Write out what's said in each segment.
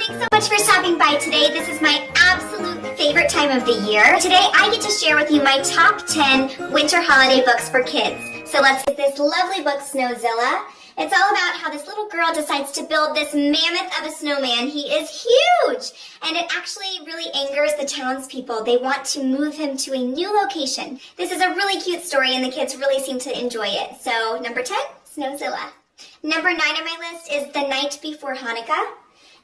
Thanks so much for stopping by today. This is my absolute favorite time of the year. Today I get to share with you my top 10 winter holiday books for kids. So let's get this lovely book, Snowzilla. It's all about how this little girl decides to build this mammoth of a snowman. He is huge! And it actually really angers the townspeople. They want to move him to a new location. This is a really cute story and the kids really seem to enjoy it. So number 10, Snowzilla. Number 9 on my list is The Night Before Hanukkah.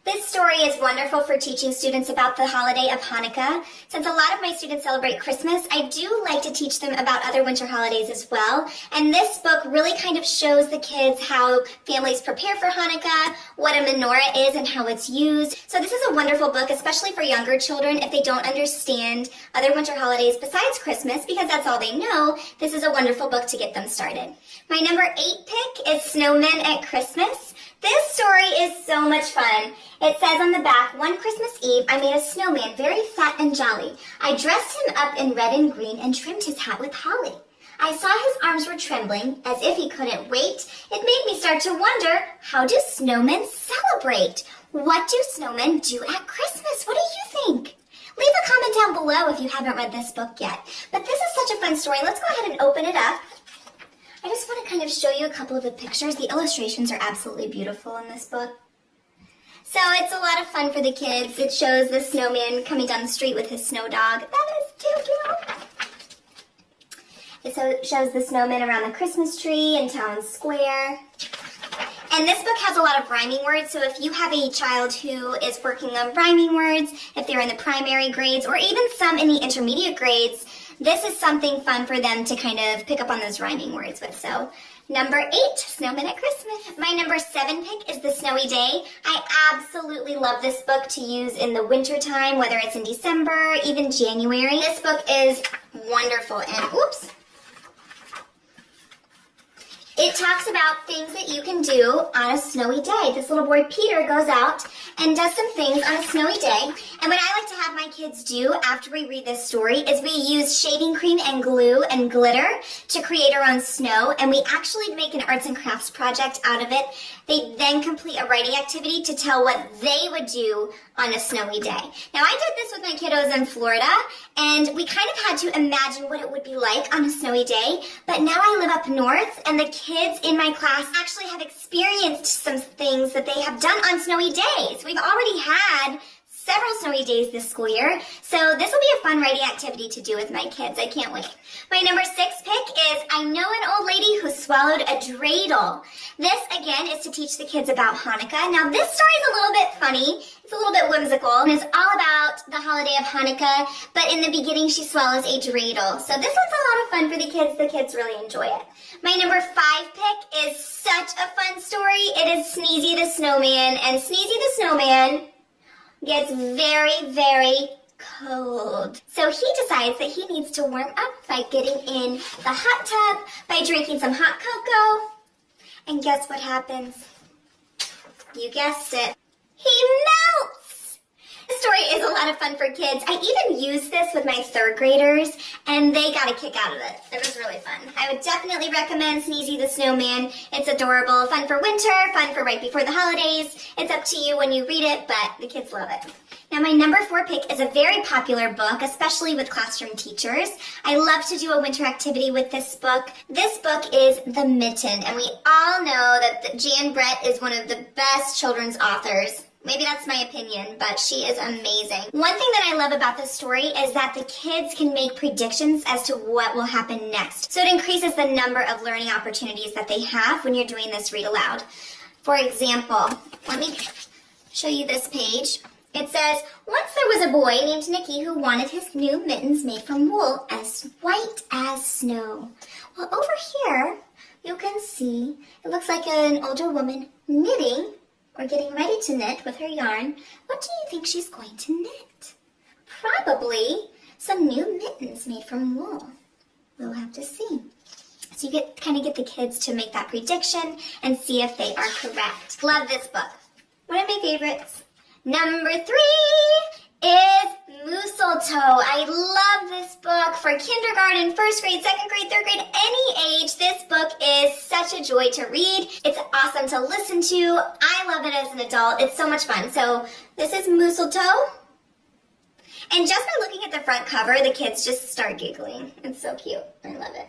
This story is wonderful for teaching students about the holiday of Hanukkah. Since a lot of my students celebrate Christmas, I do like to teach them about other winter holidays as well. And this book really kind of shows the kids how families prepare for Hanukkah, what a menorah is and how it's used. So this is a wonderful book, especially for younger children if they don't understand other winter holidays besides Christmas, because that's all they know. This is a wonderful book to get them started. My number 8 pick is Snowmen at Christmas. This story is so much fun. It says on the back, one Christmas Eve, I made a snowman very fat and jolly. I dressed him up in red and green and trimmed his hat with holly. I saw his arms were trembling, as if he couldn't wait. It made me start to wonder, how do snowmen celebrate? What do snowmen do at Christmas? What do you think? Leave a comment down below if you haven't read this book yet. But this is such a fun story. Let's go ahead and open it up. I just want to kind of show you a couple of the pictures. The illustrations are absolutely beautiful in this book. So it's a lot of fun for the kids. It shows the snowman coming down the street with his snow dog. That is too cute. It shows the snowman around the Christmas tree in town square. And this book has a lot of rhyming words, so if you have a child who is working on rhyming words, if they're in the primary grades, or even some in the intermediate grades, this is something fun for them to kind of pick up on those rhyming words with. So, number 8, Snowmen at Christmas. My number 7 pick is The Snowy Day. I absolutely love this book to use in the winter time, whether it's in December, even January. This book is wonderful and, oops. It talks about things that you can do on a snowy day. This little boy, Peter, goes out and does some things on a snowy day. And what I like to have my kids do after we read this story is we use shaving cream and glue and glitter to create our own snow. And we actually make an arts and crafts project out of it. They then complete a writing activity to tell what they would do on a snowy day. Now, I did this with my kiddos in Florida, and we kind of had to imagine what it would be like on a snowy day. But now I live up north, and the kids in my class actually have experienced some things that they have done on snowy days. We've already had several snowy days this school year, so this will be a fun writing activity to do with my kids. I can't wait. My number 6 pick is I Know an Old Lady Who Swallowed a Dreidel. This, again, is to teach the kids about Hanukkah. Now, this story is a little bit funny. It's a little bit whimsical, and it's all about the holiday of Hanukkah, but in the beginning, she swallows a dreidel. So this one's a lot of fun for the kids. The kids really enjoy it. My number 5 pick is such a fun story. It is Sneezy the Snowman, and Sneezy the Snowman gets very, very cold. So he decides that he needs to warm up by getting in the hot tub, by drinking some hot cocoa. And guess what happens? You guessed it. He melts! This story is a lot of fun for kids. I even used this with my 3rd graders, and they got a kick out of it. It was really fun. I would definitely recommend Sneezy the Snowman. It's adorable. Fun for winter, fun for right before the holidays. It's up to you when you read it, but the kids love it. Now, my number 4 pick is a very popular book, especially with classroom teachers. I love to do a winter activity with this book. This book is The Mitten, and we all know that Jan Brett is one of the best children's authors. Maybe that's my opinion, but she is amazing. One thing that I love about this story is that the kids can make predictions as to what will happen next. So it increases the number of learning opportunities that they have when you're doing this read aloud. For example, let me show you this page. It says, once there was a boy named Nicky who wanted his new mittens made from wool as white as snow. Well, over here, you can see it looks like an older woman knitting or getting ready to knit with her yarn. What do you think she's going to knit? Probably some new mittens made from wool. We'll have to see. So you kind of get the kids to make that prediction and see if they are correct. Love this book. One of my favorites. Number 3 is Mistletoe. I love this book for kindergarten, 1st grade, 2nd grade, 3rd grade, any age. This book is such a joy to read. It's awesome to listen to. I I love it as an adult. It's so much fun. So this is mistletoe. And just by looking at the front cover, the kids just start giggling. It's so cute. I love it.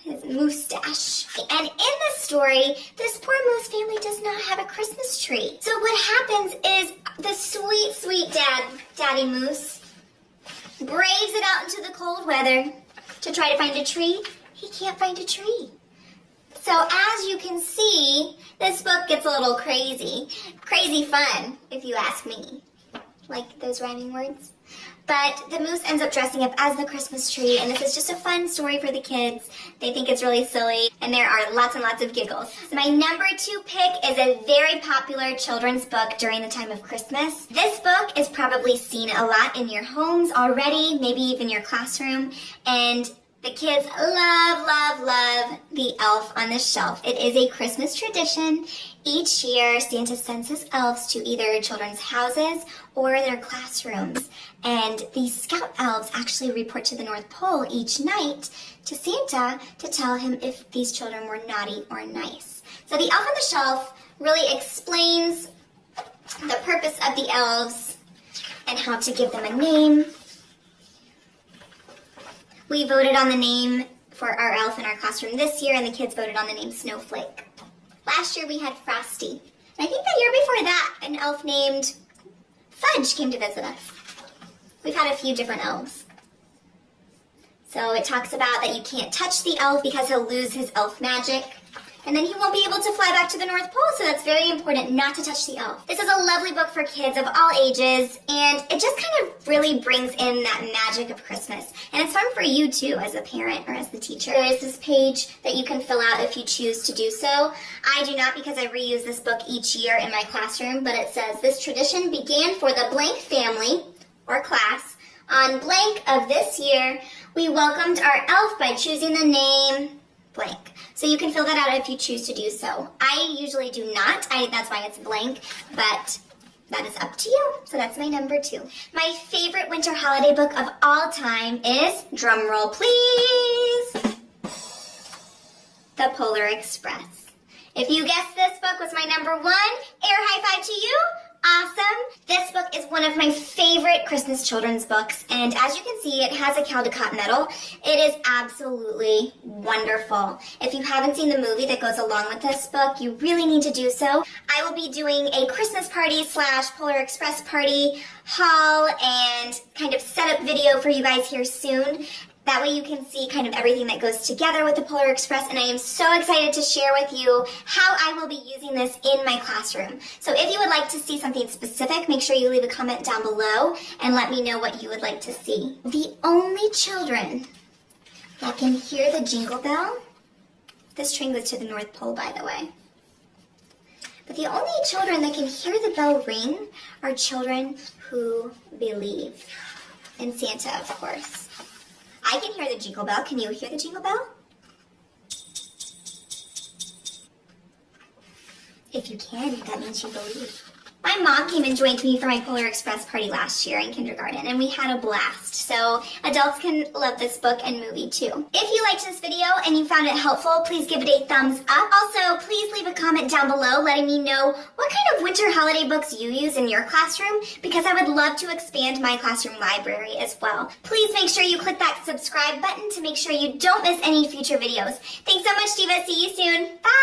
His mustache. And in this story, this poor moose family does not have a Christmas tree. So what happens is the sweet, sweet Daddy Moose braves it out into the cold weather to try to find a tree. He can't find a tree. So as you can see, this book gets a little crazy. Crazy fun, if you ask me. Like those rhyming words. But the moose ends up dressing up as the Christmas tree, and this is just a fun story for the kids. They think it's really silly, and there are lots and lots of giggles. So my number 2 pick is a very popular children's book during the time of Christmas. This book is probably seen a lot in your homes already, maybe even your classroom, and the kids love, love, love The Elf on the Shelf. It is a Christmas tradition. Each year, Santa sends his elves to either children's houses or their classrooms. And these scout elves actually report to the North Pole each night to Santa to tell him if these children were naughty or nice. So The Elf on the Shelf really explains the purpose of the elves and how to give them a name. We voted on the name for our elf in our classroom this year, and the kids voted on the name Snowflake. Last year we had Frosty. And I think the year before that, an elf named Fudge came to visit us. We've had a few different elves. So it talks about that you can't touch the elf because he'll lose his elf magic. And then he won't be able to fly back to the North Pole, so that's very important not to touch the elf. This is a lovely book for kids of all ages, and it just kind of really brings in that magic of Christmas. And it's fun for you too, as a parent or as the teacher. There is this page that you can fill out if you choose to do so. I do not, because I reuse this book each year in my classroom, but it says, this tradition began for the blank family, or class. On blank of this year, we welcomed our elf by choosing the name blank. So you can fill that out if you choose to do so. I usually do not. That's why it's blank, but that is up to you. So that's my number 2. My favorite winter holiday book of all time is, drumroll please, The Polar Express. If you guessed this book was my number 1, air high five to you. Awesome. This book is one of my favorite Christmas children's books, and as you can see, it has a Caldecott medal. It is absolutely wonderful. If you haven't seen the movie that goes along with this book, you really need to do so. I will be doing a Christmas party / Polar Express party haul and kind of setup video for you guys here soon. That way you can see kind of everything that goes together with the Polar Express, and I am so excited to share with you how I will be using this in my classroom. So if you would like to see something specific, make sure you leave a comment down below and let me know what you would like to see. The only children that can hear the jingle bell, this train goes to the North Pole, by the way, but the only children that can hear the bell ring are children who believe in Santa, of course. I can hear the jingle bell. Can you hear the jingle bell? If you can, that means you believe. My mom came and joined me for my Polar Express party last year in kindergarten, and we had a blast. So adults can love this book and movie too. If you liked this video and you found it helpful, please give it a thumbs up. Also, please leave a comment down below letting me know what kind of winter holiday books you use in your classroom, because I would love to expand my classroom library as well. Please make sure you click that subscribe button to make sure you don't miss any future videos. Thanks so much, Diva. See you soon. Bye!